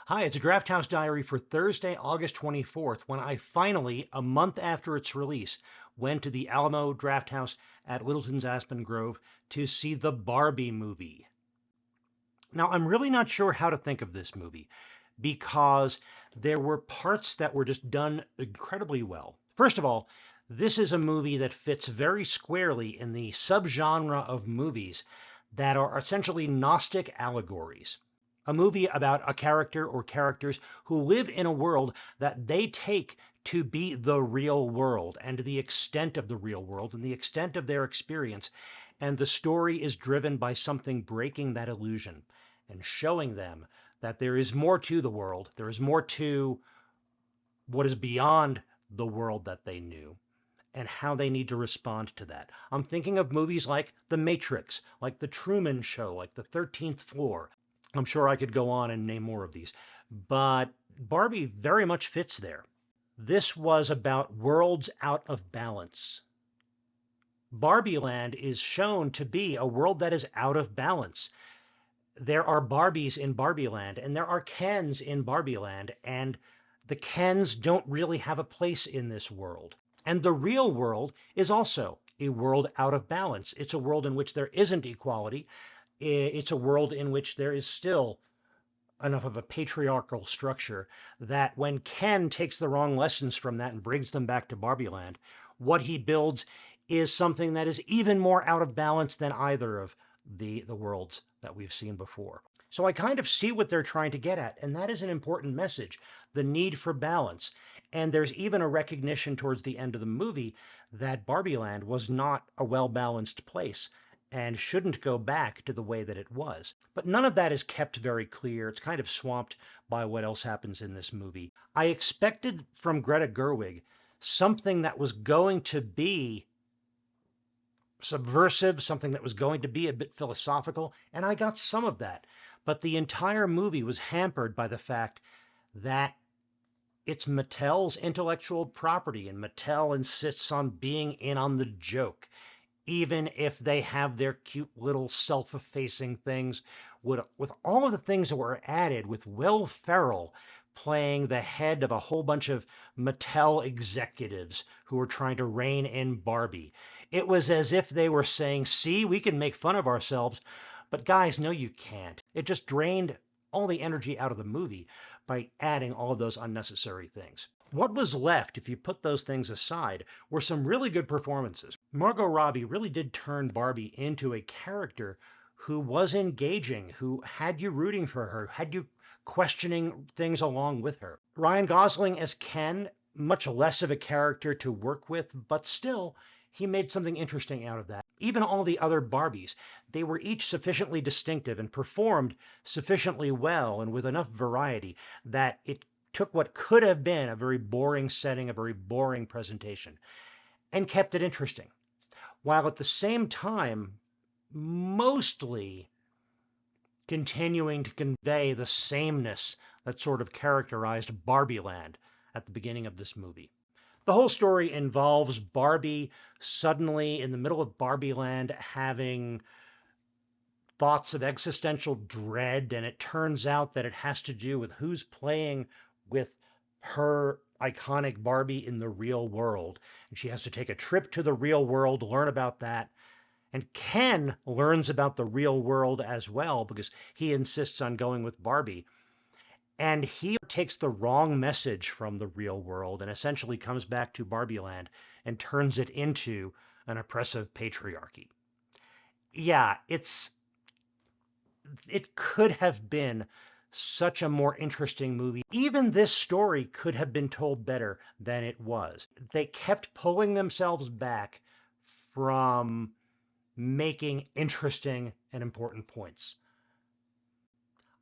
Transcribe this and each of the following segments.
Hi, it's a Drafthouse Diary for Thursday, August 24th, when I finally, a month after its release, went to the Alamo Drafthouse at Littleton's Aspen Grove to see the Barbie movie. Now, I'm really not sure how to think of this movie because there were parts that were just done incredibly well. First of all, this is a movie that fits very squarely in the subgenre of movies that are essentially Gnostic allegories. A movie about a character or characters who live in a world that they take to be the real world and to the extent of the real world and the extent of their experience. And the story is driven by something breaking that illusion and showing them that there is more to the world. There is more to what is beyond the world that they knew and how they need to respond to that. I'm thinking of movies like The Matrix, like The Truman Show, like The 13th Floor. I'm sure I could go on and name more of these, but Barbie very much fits there. This was about worlds out of balance. Barbie Land is shown to be a world that is out of balance. There are Barbies in Barbie Land, and there are Kens in Barbie Land, and the Kens don't really have a place in this world. And the real world is also a world out of balance. It's a world in which there isn't equality. It's a world in which there is still enough of a patriarchal structure that when Ken takes the wrong lessons from that and brings them back to Barbie Land, what he builds is something that is even more out of balance than either of the worlds that we've seen before. So I kind of see what they're trying to get at, and that is an important message, the need for balance. And there's even a recognition towards the end of the movie that Barbie Land was not a well-balanced place and shouldn't go back to the way that it was. But none of that is kept very clear. It's kind of swamped by what else happens in this movie. I expected from Greta Gerwig something that was going to be subversive, something that was going to be a bit philosophical, and I got some of that. But the entire movie was hampered by the fact that it's Mattel's intellectual property, and Mattel insists on being in on the joke, even if they have their cute little self-effacing things. With all of the things that were added, with Will Ferrell playing the head of a whole bunch of Mattel executives who were trying to rein in Barbie. It was as if they were saying, see, we can make fun of ourselves, but guys, no, you can't. It just drained all the energy out of the movie by adding all of those unnecessary things. What was left, if you put those things aside, were some really good performances. Margot Robbie really did turn Barbie into a character who was engaging, who had you rooting for her, had you questioning things along with her. Ryan Gosling as Ken, much less of a character to work with, but still, he made something interesting out of that. Even all the other Barbies, they were each sufficiently distinctive and performed sufficiently well and with enough variety that it took what could have been a very boring setting, a very boring presentation, and kept it interesting, while at the same time mostly continuing to convey the sameness that sort of characterized Barbie Land at the beginning of this movie. The whole story involves Barbie suddenly in the middle of Barbie Land having thoughts of existential dread, and it turns out that it has to do with who's playing with her iconic Barbie in the real world. And she has to take a trip to the real world, learn about that. And Ken learns about the real world as well because he insists on going with Barbie. And he takes the wrong message from the real world and essentially comes back to Barbie Land and turns it into an oppressive patriarchy. Yeah, it could have been such a more interesting movie. Even this story could have been told better than it was. They kept pulling themselves back from making interesting and important points.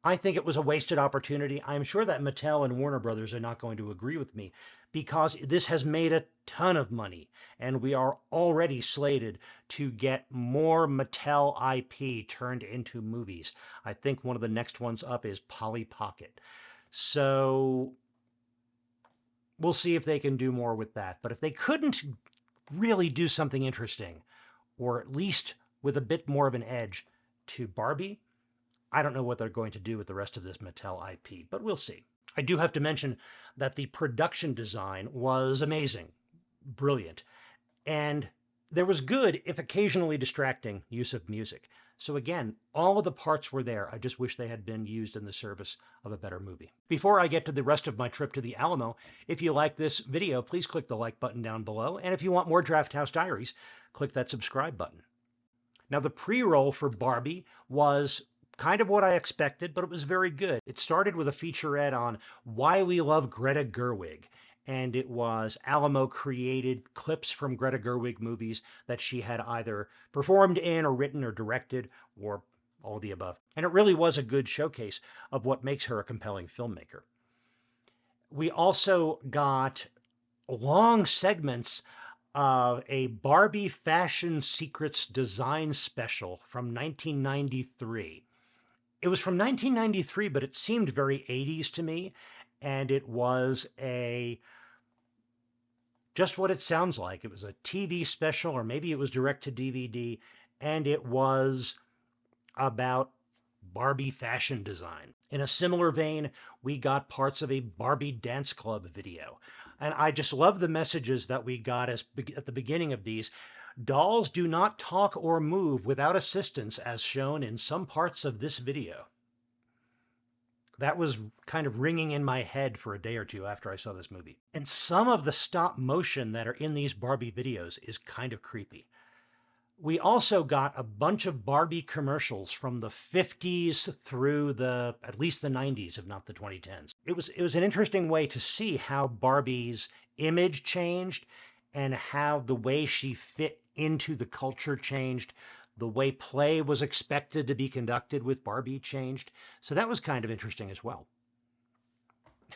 I think it was a wasted opportunity. I'm sure that Mattel and Warner Brothers are not going to agree with me because this has made a ton of money and we are already slated to get more Mattel IP turned into movies. I think one of the next ones up is Polly Pocket. So we'll see if they can do more with that. But if they couldn't really do something interesting, or at least with a bit more of an edge to Barbie, I don't know what they're going to do with the rest of this Mattel IP, but we'll see. I do have to mention that the production design was amazing, brilliant, and there was good, if occasionally distracting, use of music. So again, all of the parts were there. I just wish they had been used in the service of a better movie. Before I get to the rest of my trip to the Alamo, if you like this video, please click the like button down below. And if you want more Drafthouse Diaries, click that subscribe button. Now, the pre-roll for Barbie was kind of what I expected, but it was very good. It started with a featurette on why we love Greta Gerwig. And it was Alamo created clips from Greta Gerwig movies that she had either performed in or written or directed or all of the above. And it really was a good showcase of what makes her a compelling filmmaker. We also got long segments of a Barbie Fashion Secrets design special from 1993. It was from 1993, but it seemed very 80s to me. And it was just what it sounds like. It was a TV special, or maybe it was direct to DVD, and it was about Barbie fashion design. In a similar vein, we got parts of a Barbie dance club video. And I just love the messages that we got at the beginning of these. Dolls do not talk or move without assistance, as shown in some parts of this video. That was kind of ringing in my head for a day or two after I saw this movie. And some of the stop motion that are in these Barbie videos is kind of creepy. We also got a bunch of Barbie commercials from the 50s through at least the 90s, if not the 2010s. It was an interesting way to see how Barbie's image changed and how the way she fit into the culture changed. The way play was expected to be conducted with Barbie changed. So that was kind of interesting as well.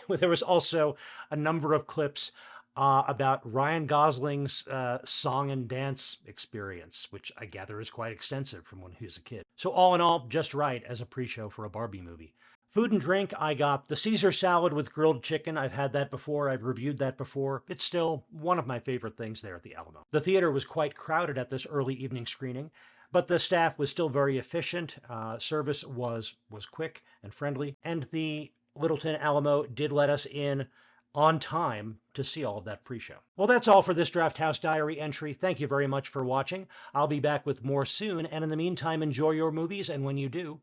There was also a number of clips about Ryan Gosling's song and dance experience, which I gather is quite extensive from when he was a kid. So all in all, just right as a pre-show for a Barbie movie. Food and drink, I got the Caesar salad with grilled chicken. I've had that before. I've reviewed that before. It's still one of my favorite things there at the Alamo. The theater was quite crowded at this early evening screening, but the staff was still very efficient. Service was quick and friendly, and the Littleton Alamo did let us in on time to see all of that pre-show. Well, that's all for this Drafthouse Diary entry. Thank you very much for watching. I'll be back with more soon, and in the meantime, enjoy your movies, and when you do,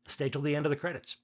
stay till the end of the credits.